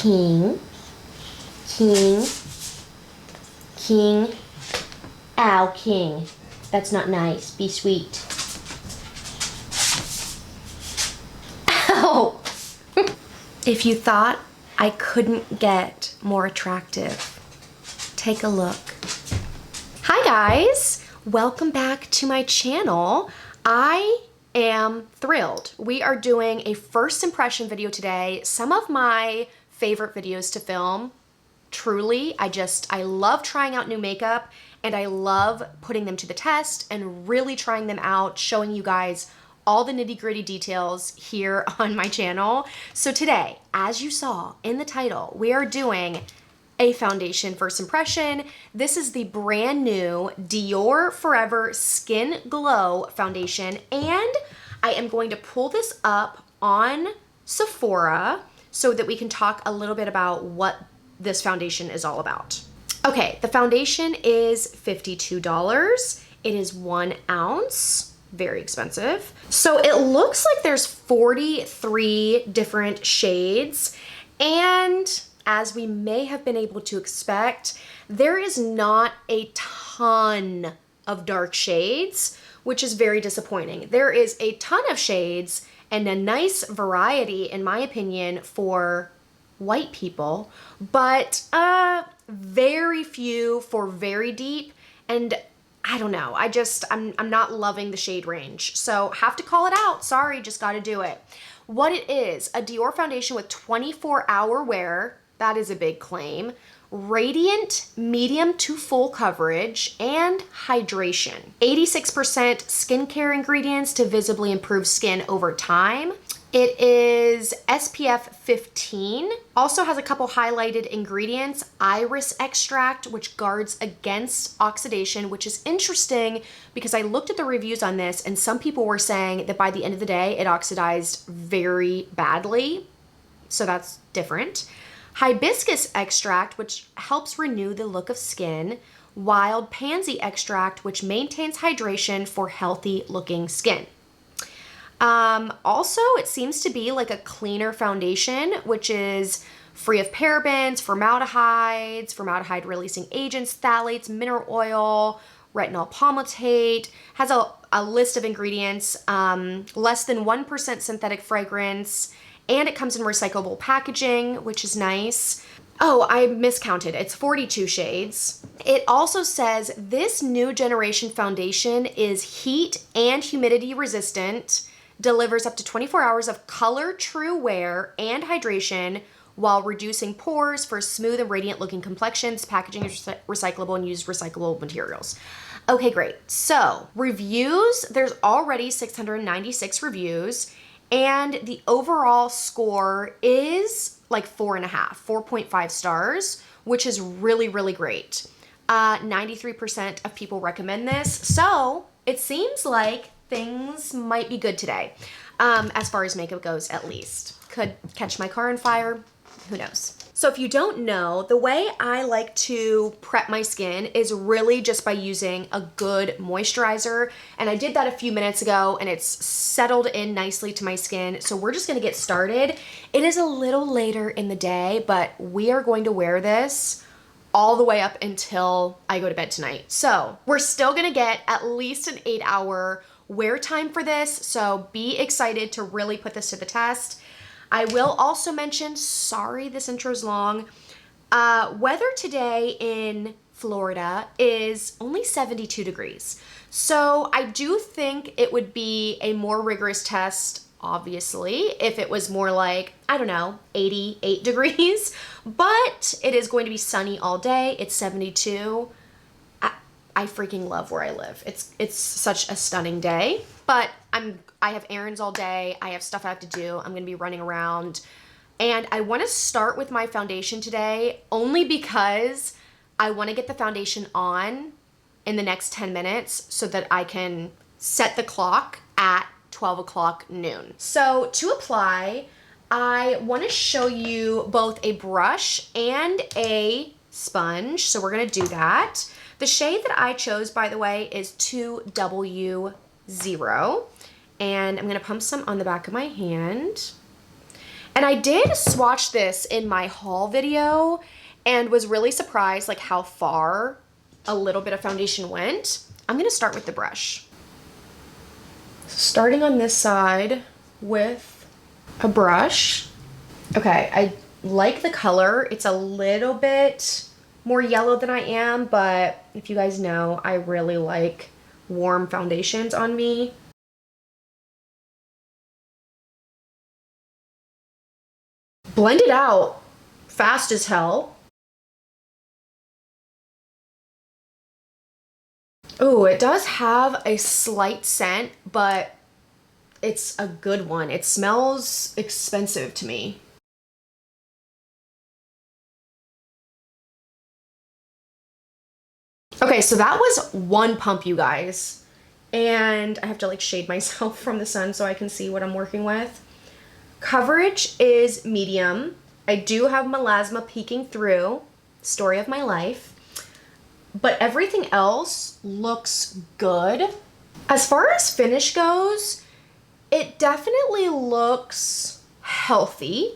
King, king, king. Ow, king. That's not nice. Be sweet. Ow! If you thought I couldn't get more attractive, take a look. Hi guys, welcome back to my channel. I am thrilled. We are doing a first impression video today. Some of my favorite videos to film. Truly, I love trying out new makeup and I love putting them to the test and really trying them out, showing you guys all the nitty-gritty details here on my channel. So today, as you saw in the title, we are doing a foundation first impression. This is the brand new Dior Forever Skin Glow foundation, and I am going to pull this up on Sephora so that we can talk a little bit about what this foundation is all about. Okay, the foundation is $52. It is 1 ounce. Very expensive. So it looks like there's 43 different shades, and as we may have been able to expect, there is not a ton of dark shades, which is very disappointing. There is a ton of shades and a nice variety, in my opinion, for white people, but very few for very deep, and I don't know. I'm not loving the shade range. So have to call it out. Sorry, just got to do it. What it is, a Dior foundation with 24-hour wear. That is a big claim. Radiant, medium to full coverage, and hydration. 86% skincare ingredients to visibly improve skin over time. It is SPF 15. Also has a couple highlighted ingredients. Iris extract, which guards against oxidation, which is interesting because I looked at the reviews on this and some people were saying that by the end of the day, it oxidized very badly. So that's different. Hibiscus extract, which helps renew the look of skin. Wild pansy extract, which maintains hydration for healthy looking skin. Also, it seems to be like a cleaner foundation, which is free of parabens, formaldehydes, formaldehyde releasing agents, phthalates, mineral oil, retinol palmitate, has a list of ingredients, less than 1% synthetic fragrance, and it comes in recyclable packaging, which is nice. Oh, I miscounted. It's 42 shades. It also says this new generation foundation is heat and humidity resistant, delivers up to 24 hours of color true wear and hydration while reducing pores for smooth and radiant looking complexions. Packaging is recyclable and used recyclable materials. Okay, great. So reviews, there's already 696 reviews, and the overall score is like 4.5 stars, which is really, really great. 93% of people recommend this. So it seems like things might be good today, as far as makeup goes, at least. Could catch my car on fire, who knows? So if you don't know, the way I like to prep my skin is really just by using a good moisturizer, and I did that a few minutes ago and it's settled in nicely to my skin. So we're just gonna get started. It is a little later in the day, but we are going to wear this all the way up until I go to bed tonight. So we're still gonna get at least an 8-hour wear time for this, so be excited to really put this to the test. I will also mention, sorry this intro's long, weather today in Florida is only 72 degrees. So I do think it would be a more rigorous test, obviously, if it was more like, I don't know, 88 degrees, but it is going to be sunny all day. It's 72. I freaking love where I live. It's such a stunning day, but I have errands all day. I have stuff I have to do. I'm going to be running around, and I want to start with my foundation today only because I want to get the foundation on in the next 10 minutes so that I can set the clock at 12 o'clock noon. So to apply, I want to show you both a brush and a sponge. So we're going to do that. The shade that I chose, by the way, is 2W0, and I'm going to pump some on the back of my hand. And I did swatch this in my haul video and was really surprised like how far a little bit of foundation went. I'm gonna start with the brush. Starting on this side with a brush. Okay, I like the color. It's a little bit more yellow than I am, but if you guys know, I really like warm foundations on me. Blend it out fast as hell. Oh, it does have a slight scent, but it's a good one. It smells expensive to me. Okay, so that was one pump, you guys. And I have to like shade myself from the sun so I can see what I'm working with. Coverage is medium. I do have melasma peeking through, story of my life. But everything else looks good. As far as finish goes, it definitely looks healthy.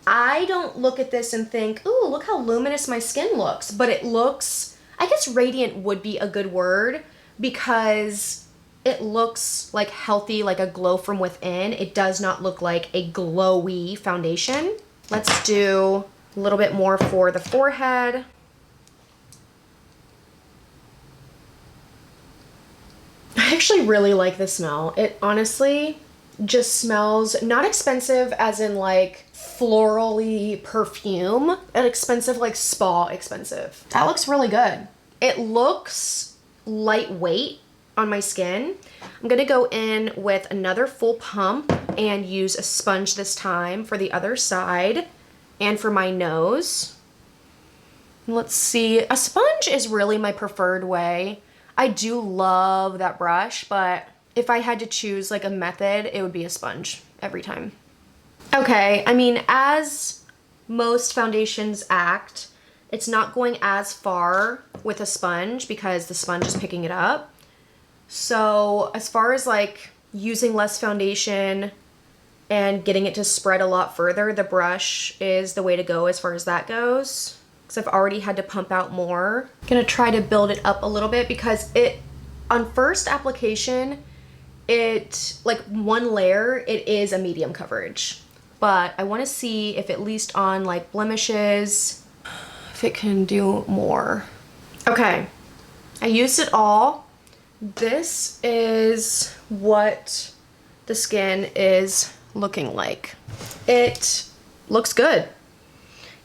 I don't look at this and think, ooh, look how luminous my skin looks. But it looks, I guess radiant would be a good word because it looks like healthy, like a glow from within. It does not look like a glowy foundation. Let's do a little bit more for the forehead. I actually really like the smell. It honestly just smells not expensive as in like florally perfume, and expensive like spa expensive. That looks really good. It looks lightweight on my skin. I'm gonna go in with another full pump and use a sponge this time for the other side and for my nose. Let's see, a sponge is really my preferred way. I do love that brush, but if I had to choose like a method, it would be a sponge every time. Okay, I mean, as most foundations act, it's not going as far with a sponge because the sponge is picking it up. So as far as like using less foundation and getting it to spread a lot further, the brush is the way to go as far as that goes. Because I've already had to pump out more. I'm gonna try to build it up a little bit because it, on first application, it, like one layer, it is a medium coverage. But I wanna see if at least on like blemishes, if it can do more. Okay, I used it all. This is what the skin is looking like. It looks good.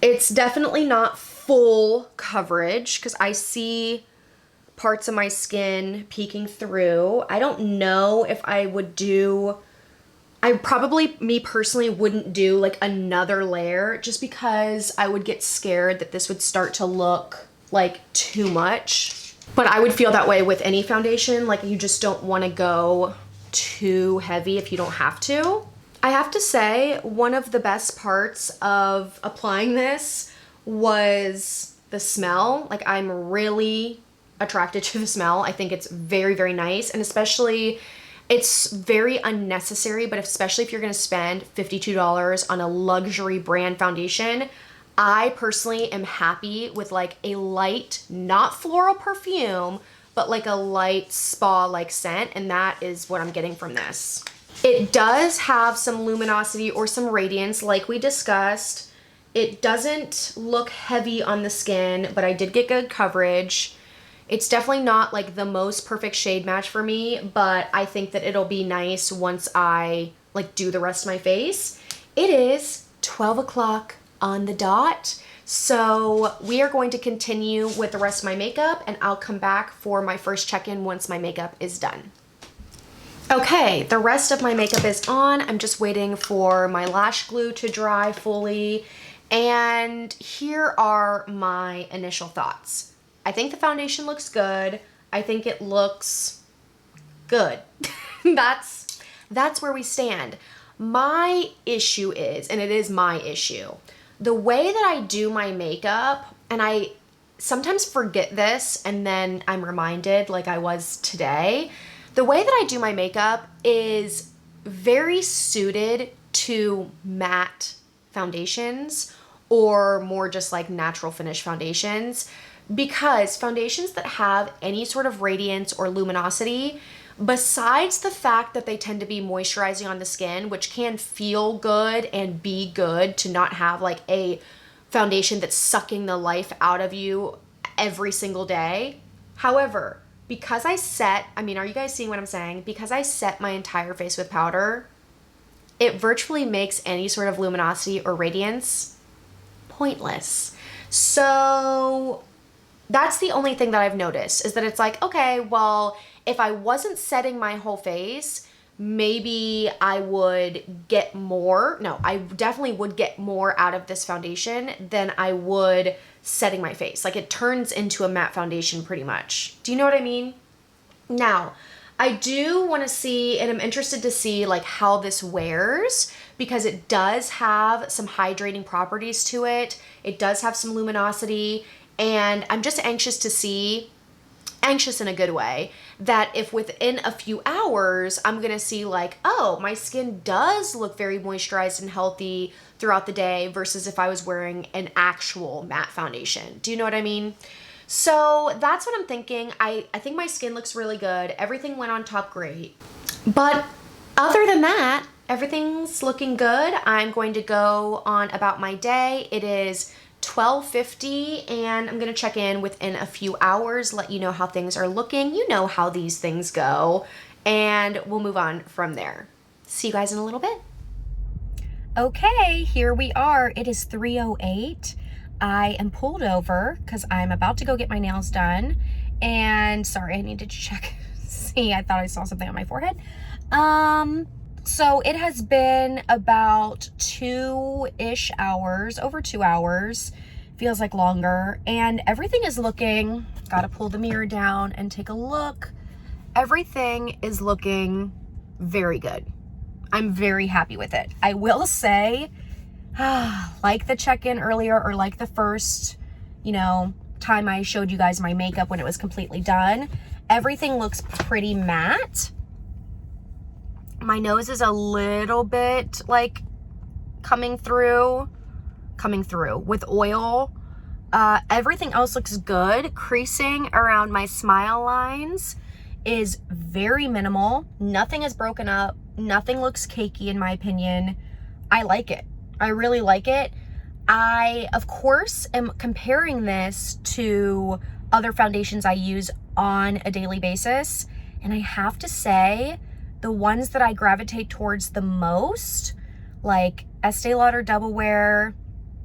It's definitely not full coverage because I see parts of my skin peeking through. I don't know if I would do, I probably, me personally, wouldn't do like another layer just because I would get scared that this would start to look like too much. But I would feel that way with any foundation. Like you just don't want to go too heavy if you don't have to. I have to say, one of the best parts of applying this was the smell. Like I'm really attracted to the smell. I think it's very, very nice. And especially, it's very unnecessary, but especially if you're gonna spend $52 on a luxury brand foundation, I personally am happy with like a light, not floral perfume, but like a light spa-like scent. And that is what I'm getting from this. It does have some luminosity or some radiance like we discussed. It doesn't look heavy on the skin, but I did get good coverage. It's definitely not like the most perfect shade match for me, but I think that it'll be nice once I like do the rest of my face. It is 12 o'clock on the dot. So we are going to continue with the rest of my makeup and I'll come back for my first check-in once my makeup is done. Okay, the rest of my makeup is on. I'm just waiting for my lash glue to dry fully. And here are my initial thoughts. I think the foundation looks good. I think it looks good. That's where we stand. My issue is, and it is my issue, the way that I do my makeup, and I sometimes forget this and then I'm reminded like I was today. The way that I do my makeup is very suited to matte foundations or more just like natural finish foundations, because foundations that have any sort of radiance or luminosity, besides the fact that they tend to be moisturizing on the skin, which can feel good and be good to not have like a foundation that's sucking the life out of you every single day. However, because I set, are you guys seeing what I'm saying? Because I set my entire face with powder, it virtually makes any sort of luminosity or radiance pointless. So that's the only thing that I've noticed, is that it's like, okay, well, if I wasn't setting my whole face, maybe I would get more. No, I definitely would get more out of this foundation than I would setting my face. Like, it turns into a matte foundation pretty much. Do you know what I mean? Now, I do want to see, and I'm interested to see like how this wears, because it does have some hydrating properties to it. It does have some luminosity, and I'm just anxious to see, anxious in a good way, that if within a few hours I'm gonna see like, oh, my skin does look very moisturized and healthy throughout the day versus if I was wearing an actual matte foundation. Do you know what I mean? So that's what I'm thinking. I think my skin looks really good. Everything went on top great. But other than that, everything's looking good. I'm going to go on about my day. It is 12:50 and I'm going to check in within a few hours, let you know how things are looking. You know how these things go, and we'll move on from there. See you guys in a little bit. Okay, here we are. It is 3:08. I am pulled over because I'm about to go get my nails done. And sorry, I needed to check. See, I thought I saw something on my forehead. So it has been about 2-ish hours, over 2 hours. Feels like longer. And everything is looking, gotta pull the mirror down and take a look. Everything is looking very good. I'm very happy with it. I will say, like the check-in earlier, or like the first, time I showed you guys my makeup when it was completely done, everything looks pretty matte. My nose is a little bit like coming through with oil. Everything else looks good. Creasing around my smile lines is very minimal. Nothing is broken up. Nothing looks cakey in my opinion. I like it. I really like it. I, of course, am comparing this to other foundations I use on a daily basis. And I have to say, the ones that I gravitate towards the most, like Estee Lauder Double Wear,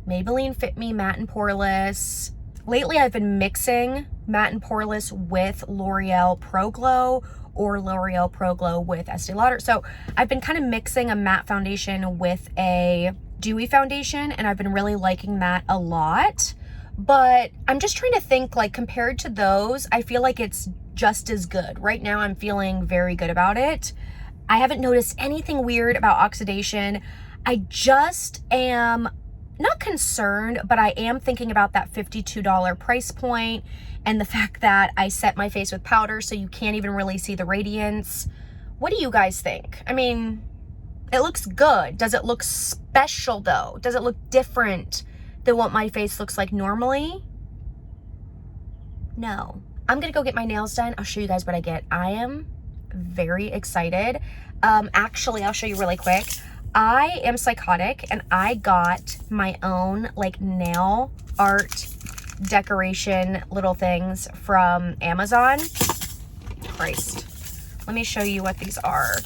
Maybelline Fit Me Matte and Poreless. Lately, I've been mixing Matte and Poreless with L'Oreal Pro Glow, or L'Oreal Pro Glow with Estee Lauder. So I've been kind of mixing a matte foundation with a dewy foundation, and I've been really liking that a lot. But I'm just trying to think, like, compared to those, I feel like it's just as good. Right now, I'm feeling very good about it. I haven't noticed anything weird about oxidation. I just am not concerned, but I am thinking about that $52 price point and the fact that I set my face with powder so you can't even really see the radiance. What do you guys think? I mean, it looks good. Does it look special though? Does it look different than what my face looks like normally? No. I'm gonna go get my nails done. I'll show you guys what I get. I am very excited. Actually, I'll show you really quick. I am psychotic and I got my own like nail art decoration little things from Amazon. Christ. Let me show you what these are.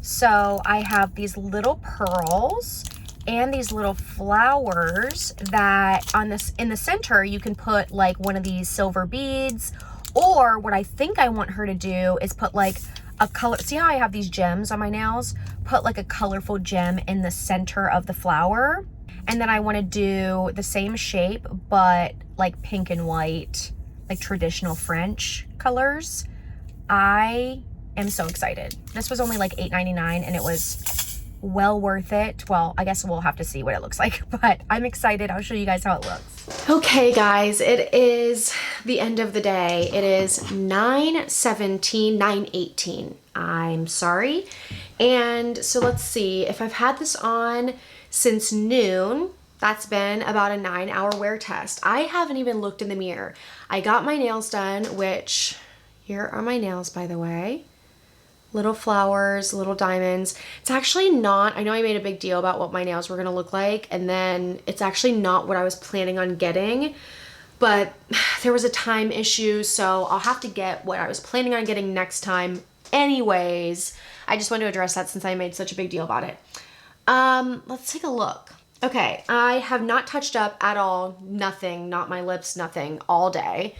So I have these little pearls and these little flowers that on this, in the center, you can put like one of these silver beads, or what I think I want her to do is put like a color. See how I have these gems on my nails? Put like a colorful gem in the center of the flower. And then I want to do the same shape, but like pink and white, like traditional French colors. I am so excited. This was only like $8.99 and it was well worth it. Well, I guess we'll have to see what it looks like, but I'm excited. I'll show you guys how it looks. Okay guys, it is the end of the day. It is 9:17, 9:18. I'm sorry. And so let's see, if I've had this on since noon, that's been about a 9-hour wear test. I haven't even looked in the mirror. I got my nails done, which, here are my nails, by the way. Little flowers, little diamonds. It's actually not, I know I made a big deal about what my nails were gonna look like, and then it's actually not what I was planning on getting, but there was a time issue, so I'll have to get what I was planning on getting next time anyways. I just wanted to address that since I made such a big deal about it. Let's take a look. Okay, I have not touched up at all, nothing, not my lips, nothing, all day.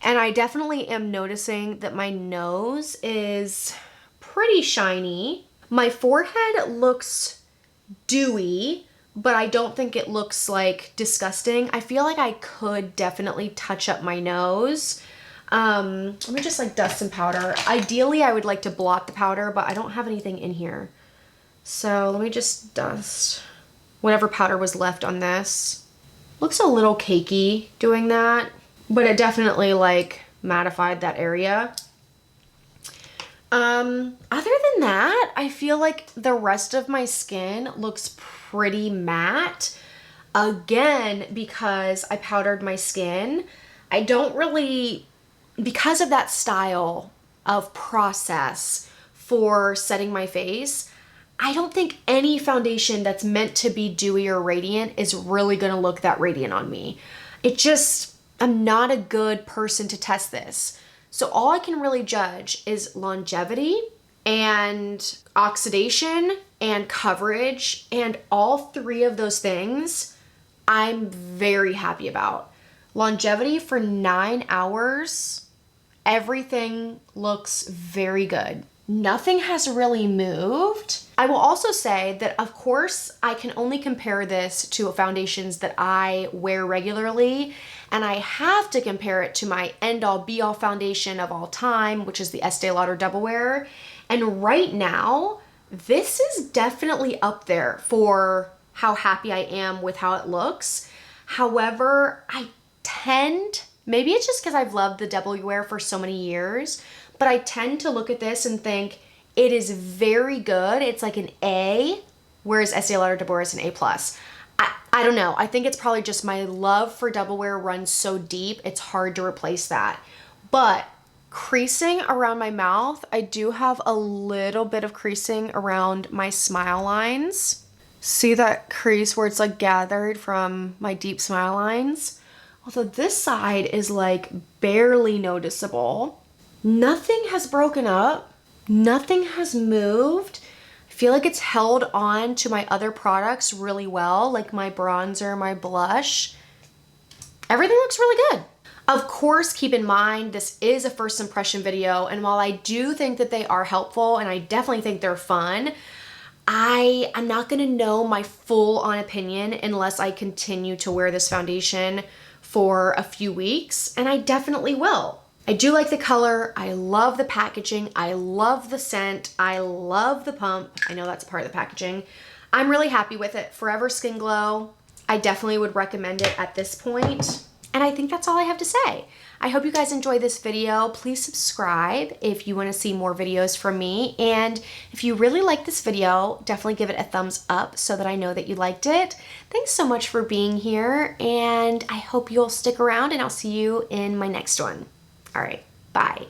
And I definitely am noticing that my nose is pretty shiny. My forehead looks dewy, but I don't think it looks like disgusting. I feel like I could definitely touch up my nose. Let me just like dust some powder. Ideally, I would like to blot the powder, but I don't have anything in here. So let me just dust whatever powder was left on this. Looks a little cakey doing that, but it definitely like mattified that area. Other than that, I feel like the rest of my skin looks pretty matte. Again, because I powdered my skin, I don't really, because of that style of process for setting my face, I don't think any foundation that's meant to be dewy or radiant is really gonna look that radiant on me. I'm not a good person to test this. So all I can really judge is longevity and oxidation and coverage, and all three of those things I'm very happy about. Longevity for 9 hours, everything looks very good. Nothing has really moved. I will also say that, of course, I can only compare this to foundations that I wear regularly, and I have to compare it to my end-all be-all foundation of all time, which is the Estee Lauder Double Wear. And right now, this is definitely up there for how happy I am with how it looks. However, maybe it's just because I've loved the Double Wear for so many years, but I tend to look at this and think it is very good. It's like an A, whereas Estee Lauder Double Wear is an A+. I don't know. I think it's probably just my love for Double Wear runs so deep, it's hard to replace that. But creasing around my mouth, I do have a little bit of creasing around my smile lines. See that crease where it's like gathered from my deep smile lines? Although this side is like barely noticeable. Nothing has broken up. Nothing has moved. I feel like it's held on to my other products really well, like my bronzer, my blush. Everything looks really good. Of course, keep in mind, this is a first impression video, and while I do think that they are helpful and I definitely think they're fun, I'm not gonna know my full on opinion unless I continue to wear this foundation for a few weeks, and I definitely will. I do like the color, I love the packaging, I love the scent, I love the pump. I know that's part of the packaging. I'm really happy with it. Forever Skin Glow. I definitely would recommend it at this point. And I think that's all I have to say. I hope you guys enjoyed this video. Please subscribe if you want to see more videos from me. And if you really like this video, definitely give it a thumbs up so that I know that you liked it. Thanks so much for being here, and I hope you'll stick around, and I'll see you in my next one. All right, bye.